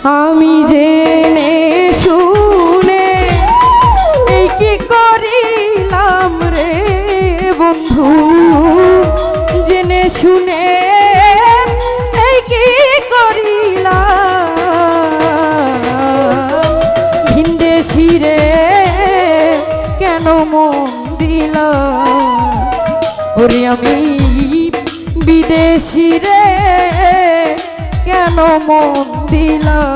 আমি জেনে শুনে এই কি করিলাম রে বন্ধু, জেনে শুনে এই কি করিলাম, ভিনদেশী রে কেন মন দিলাম, ওরে আমি বিদেশী রে কেন মন দিলাম,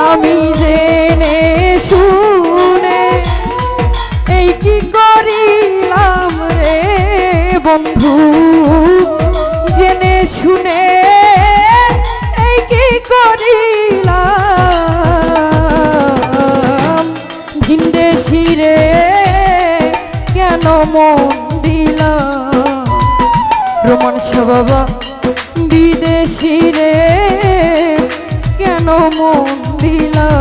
আমি জেনে শুনে এই কি করিলাম রে বন্ধু, জেনে শুনে এই কি করিলাম, ভিনদেশী রে কেন মন দিলাম, রোমান্স বাবা বিদেশী রে কেন মন দিলাম।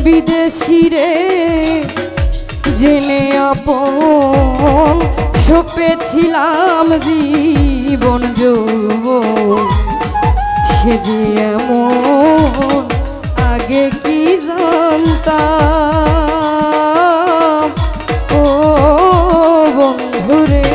বিদেশী রে জেনে আপন সপেছিলাম জীবন যৌবন, সে যে এমন আগে কি জানতাম ও বন্ধুরে,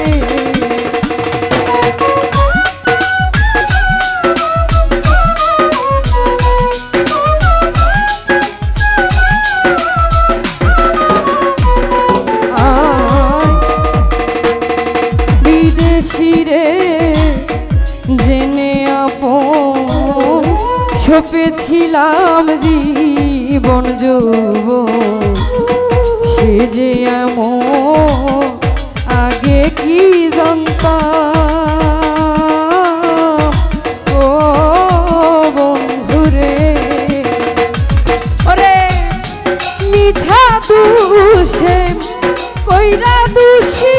জেনে আপন সপেছিলাম জীবন যৌবন, সে যে এমন আগে কি জানতাম ও বন্ধুরে, ওরে মিঠা দুষে কইরা দুষি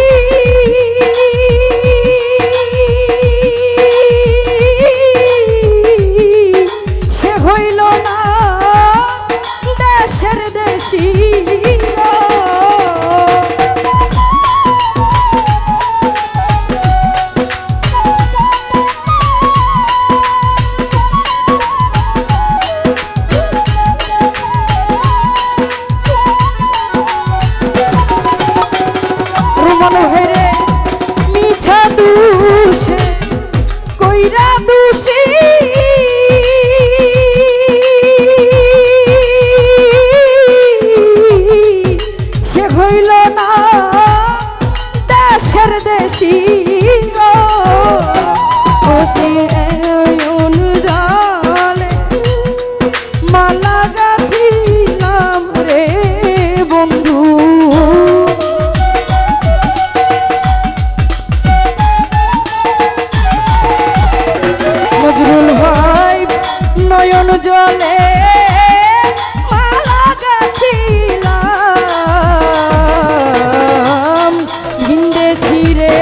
জলে মালা গাছিলাম, ভিনদেশী রে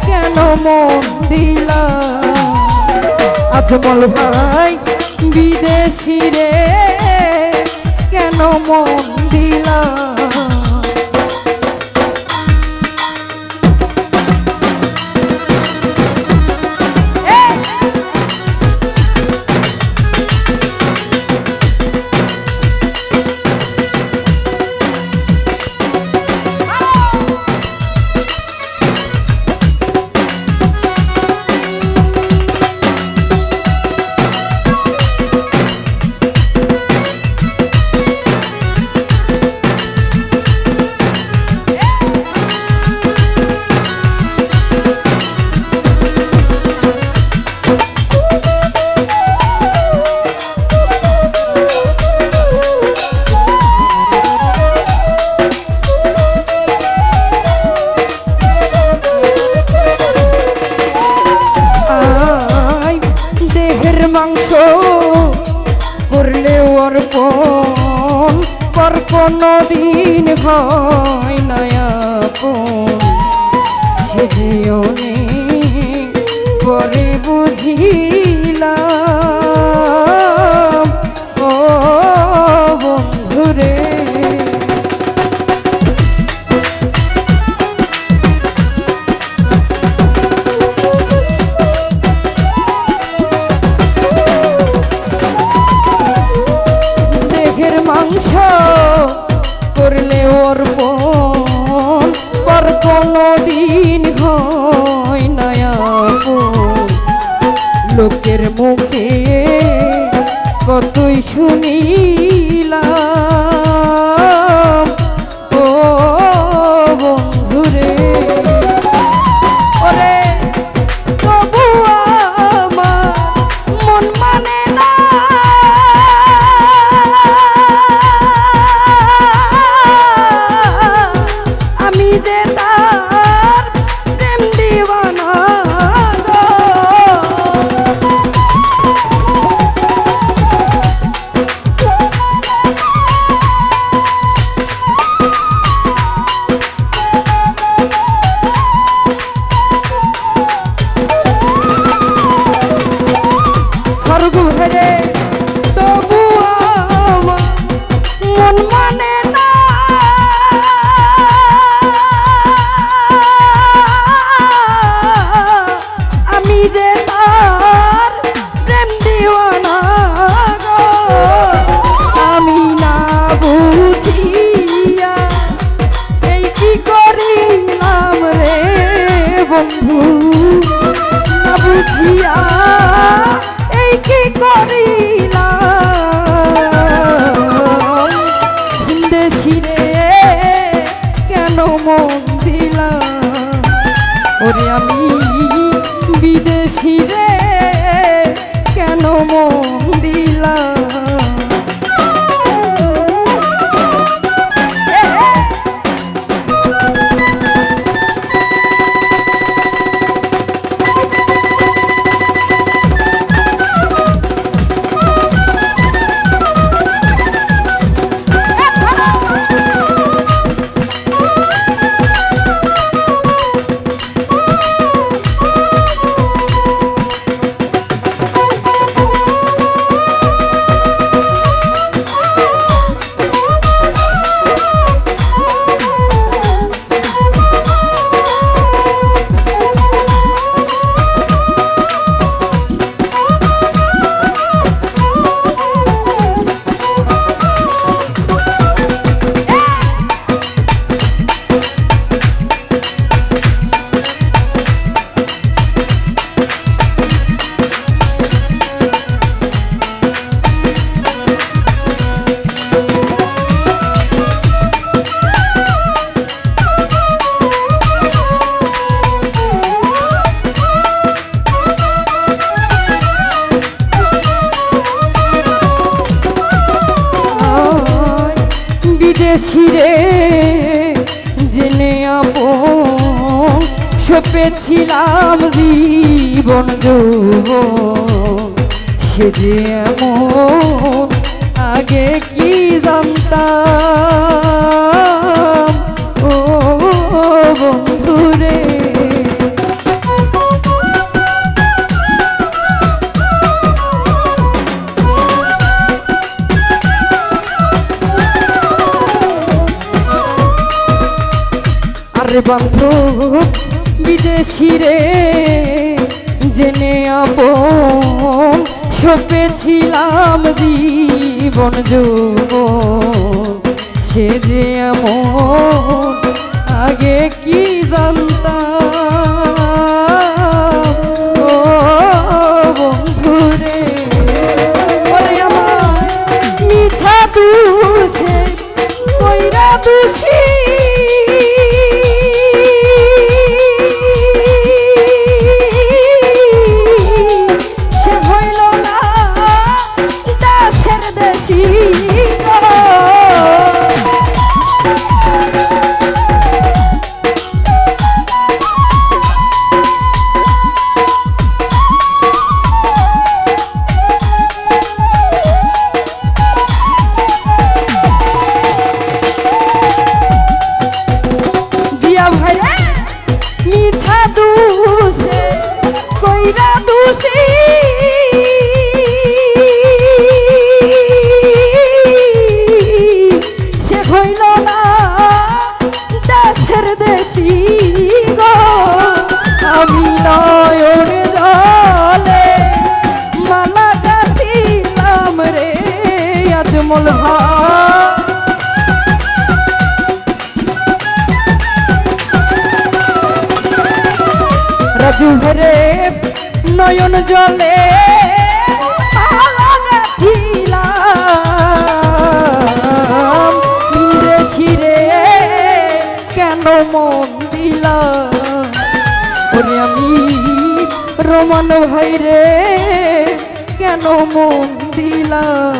কেন মন দিলাম, আজমল ভাই বিদেশী রে কেন মন দিলাম। অর্পণ পর কোনো দিন হয় না আপন সে অনেক পরে বুঝিলাম ও বন্ধুরে মাংস করলে অর্পণ পর কোনো দিন হয় না আপন লোকের মুখে কতই শুনিলাম ও বন্ধুরে ওরে তবু আমার মন মানে না তবু আমার মন মানে না আমি যে তার প্রেম দিওয়ানা গো আমি না বুঝিয়া এই কি করিলাম রে বন্ধু না বুঝিয়া এই কি করিলাম দেশিরে কেন মন দিলাম ওরে আমি বিদেশি রে কেন মন দিলাম বিদেশিরে জেনে আপন সপেছিলাম জীবন যৌবন সে যে এমন আগে কি জানতাম ও বন্ধুরে আরে বন্ধু বিদেশিরে জেনে আপন সপেছিলাম জীবন যৌবন সে যে এমন আগে কি জানতাম ও বন্ধুরে ওরে আমার মিঠা দুষে কইরা দুষি মিছা দুষে কইরা দুষি সে হইল না দেশের দেশি গো আমি নয়ন জলে মালা গাঁথিলাম রে আজমল ভাই রাজু রে নয়ন জলে মালা গাঁথিলাম বিদেশি রে কেন মন দিলাম ওরে আমি রমন ভাই রে কেন মন দিলাম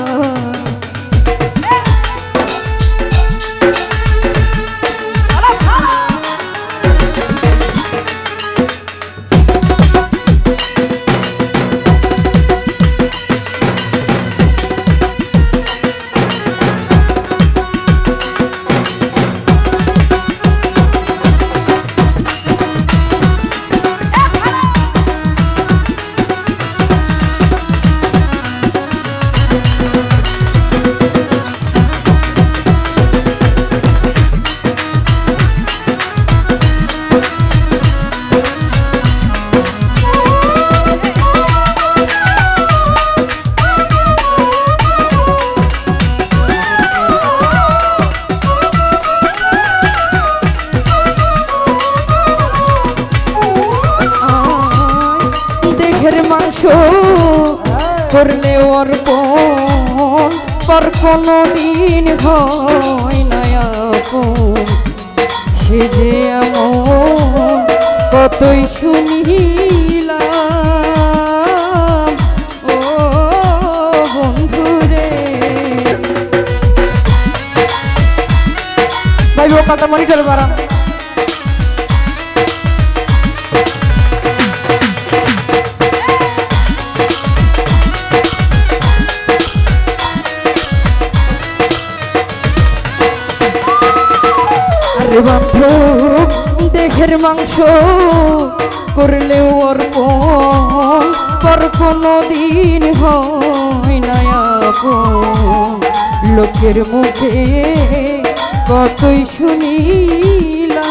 করলে অর্পণ পর কোনো দিন হয় না আপন সে যে এমন কতই শুনিলাম ও বন্ধুরে ভাই ও কথা মনে করে বাড়া বন্ধু দেহের মাংস করলেও অর্পণ পর কোনো দিন হয় না আপন লোকের মুখে কতই শুনিলাম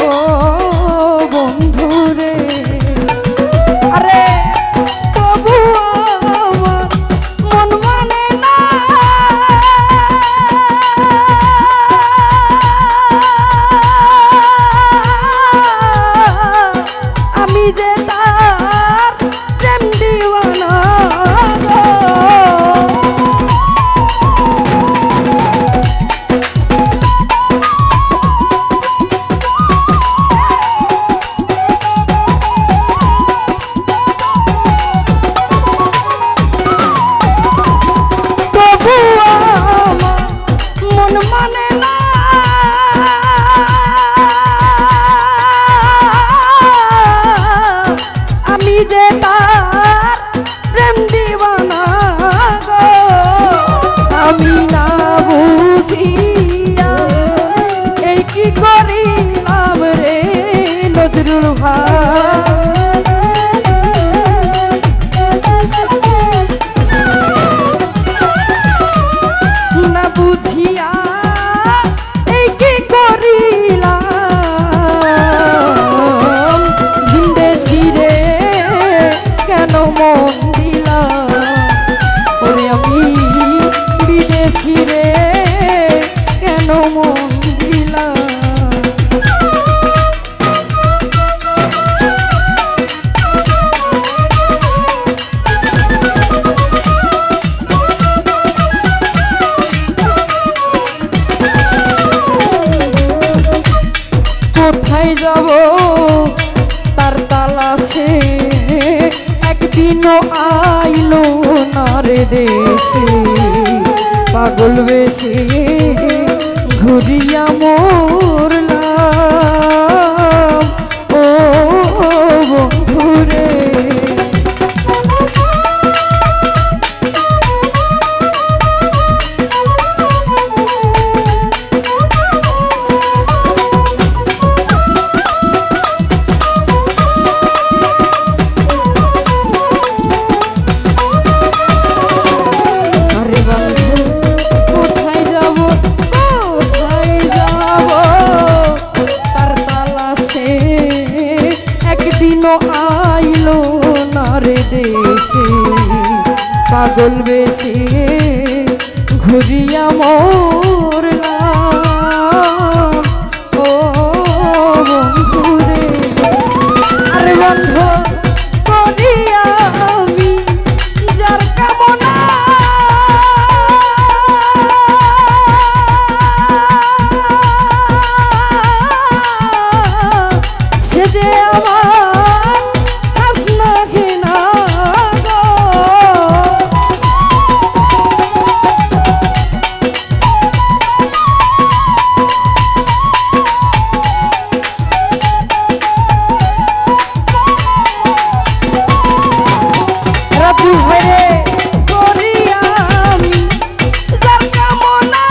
ও বন্ধুরে আরে তবু আমার মন মানে না না বুঝিয়া এই কি করিলাম বিদেশি রে কেন মন দিলাম ওরে আমি বিদেশি রে কেন মন দিলাম কোথায় যাব তার তালাশে একদিনও আইলো না রে দেশে পাগল বেশে ঘুরিয়া মরলাম ও বন্ধুরে একদিনও আইলো না রে দেশে পাগল বেশি ঘুরিয়া মরলাম ও বন্ধুরে আরে বন্ধু করিয়া আমি যার কামনা সে যে আমার হাসনা ঘৃণা গো রাধু হয়ে করিয়া আমি যার কামনা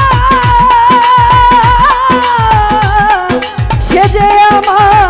সে যে আমার